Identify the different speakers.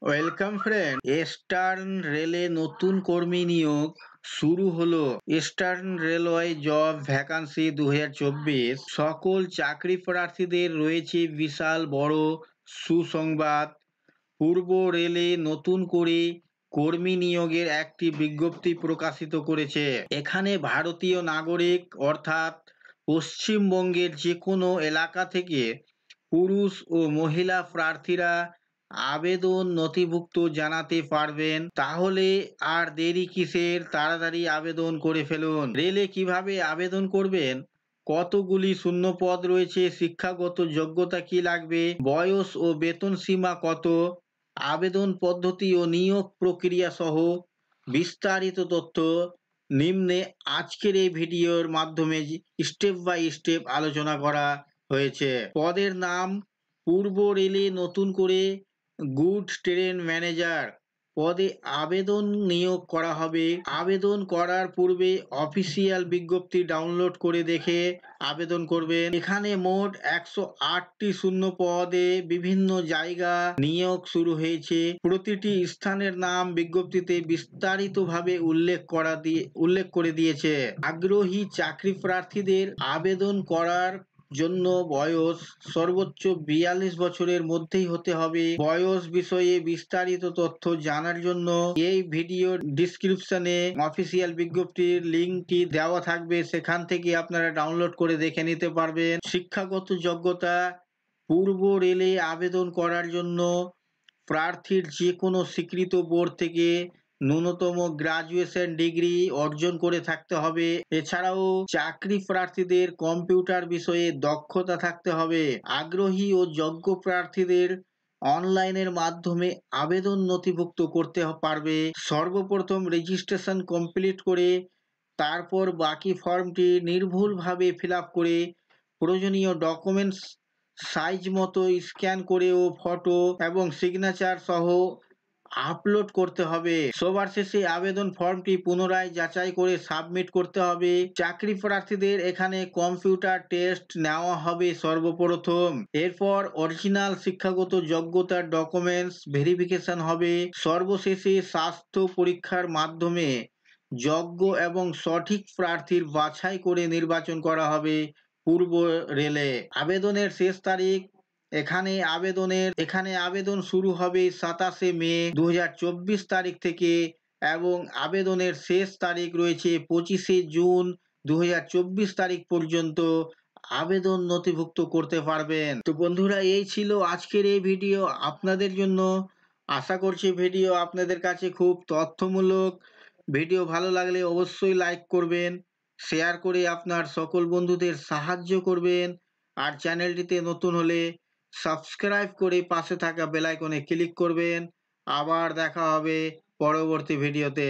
Speaker 1: Welcome friend. Eastern রেলে নতুন কর্মী নিয়োগ শুরু হলো। ইস্টার্ন রেলওয়ে জব ভ্যাকান্সি 2024 সকল চাকরি প্রার্থীদের রয়েছে বিশাল বড় সুসংবাদ। পূর্ব রেলে নতুন করে কর্মী নিয়োগের একটি বিজ্ঞপ্তি প্রকাশিত করেছে। এখানে ভারতীয় নাগরিক অর্থাৎ পশ্চিমবঙ্গের যে কোনো এলাকা থেকে পুরুষ ও মহিলা প্রার্থীরা আবেদন নথিভুক্ত জানাতে পারবেন। তাহলে আর দেরি কিসের, তাড়াতাড়ি আবেদন করে ফেলুন। রেলে কিভাবে আবেদন করবেন, কতগুলি শূন্য পদ রয়েছে, শিক্ষাগত যোগ্যতা কি লাগবে, বয়স ও বেতন সীমা কত, আবেদন পদ্ধতি ও নিয়োগ প্রক্রিয়া সহ বিস্তারিত তথ্য নিম্নে আজকের এই ভিডিওর মাধ্যমে স্টেপ বাই স্টেপ আলোচনা করা হয়েছে। পদের নাম: পূর্ব রেলে নতুন করে গুড ট্রেন ম্যানেজার পদে আবেদন নিয়োগ করা হবে। আবেদন করার পূর্বে অফিসিয়াল বিজ্ঞপ্তি ডাউনলোড করে দেখে আবেদন করবেন। এখানে মোট 108টি শূন্য পদে বিভিন্ন জায়গা নিয়োগ শুরু হয়েছে। প্রতিটি স্থানের নাম বিজ্ঞপ্তিতে বিস্তারিতভাবে উল্লেখ করে দিয়েছে। আগ্রহী চাকরি প্রার্থীদের আবেদন করার জন্য বয়স সর্বোচ্চ 42 বছরের মধ্যেই হতে হবে। বয়স বিষয়ে বিস্তারিত তথ্য জানার জন্য এই ভিডিও ডিসক্রিপশনে অফিসিয়াল বিজ্ঞপ্তির লিঙ্কটি দেওয়া থাকবে, সেখান থেকে আপনারা ডাউনলোড করে দেখে নিতে পারবেন। শিক্ষাগত যোগ্যতা: পূর্ব রেলে আবেদন করার জন্য প্রার্থীর যে কোনো স্বীকৃত বোর্ড থেকে ন্যূনতম গ্রাজুয়েশন ডিগ্রি অর্জন করে থাকতে হবে। এছাড়াও চাকরি প্রার্থীদের কম্পিউটার বিষয়ে দক্ষতা থাকতে হবে। আগ্রহী ও যোগ্য প্রার্থীদের অনলাইনের মাধ্যমে আবেদন নথিভুক্ত করতে পারবে। সর্বপ্রথম রেজিস্ট্রেশন কমপ্লিট করে তারপর বাকি ফর্মটি নির্ভুলভাবে ফিল আপ করে প্রয়োজনীয় ডকুমেন্টস সাইজ মতো স্ক্যান করে ও ফটো এবং সিগনেচার সহ আপলোড করতে হবে। সবার শেষে আবেদন ফর্মটি পুনরায় যাচাই করে সাবমিট করতে হবে। চাকরি প্রার্থীদের এখানে কম্পিউটার টেস্ট নেওয়া হবে সর্বপ্রথম। এরপর অরিজিনাল শিক্ষাগত যোগ্যতার ডকুমেন্টস ভেরিফিকেশন হবে। সর্বশেষে স্বাস্থ্য পরীক্ষার মাধ্যমে যোগ্য এবং সঠিক প্রার্থীর বাছাই করে নির্বাচন করা হবে। পূর্ব রেলে আবেদনের শেষ তারিখ: এখানে আবেদন শুরু হবে 27শে মে 2024 তারিখ থেকে এবং আবেদনের শেষ তারিখ রয়েছে 25শে জুন 2024 তারিখ পর্যন্ত আবেদন নথিভুক্ত করতে পারবেন। তো বন্ধুরা, এই ছিল আজকের এই ভিডিও আপনাদের জন্য। আশা করছি ভিডিও আপনাদের কাছে খুব তথ্যমূলক। ভিডিও ভালো লাগলে অবশ্যই লাইক করবেন, শেয়ার করে আপনার সকল বন্ধুদের সাহায্য করবেন। আর চ্যানেলটিতে নতুন হলে সাবস্ক্রাইব করে পাশে থাকা বেল আইকনে ক্লিক করবেন। আবার দেখা হবে পরবর্তী ভিডিওতে।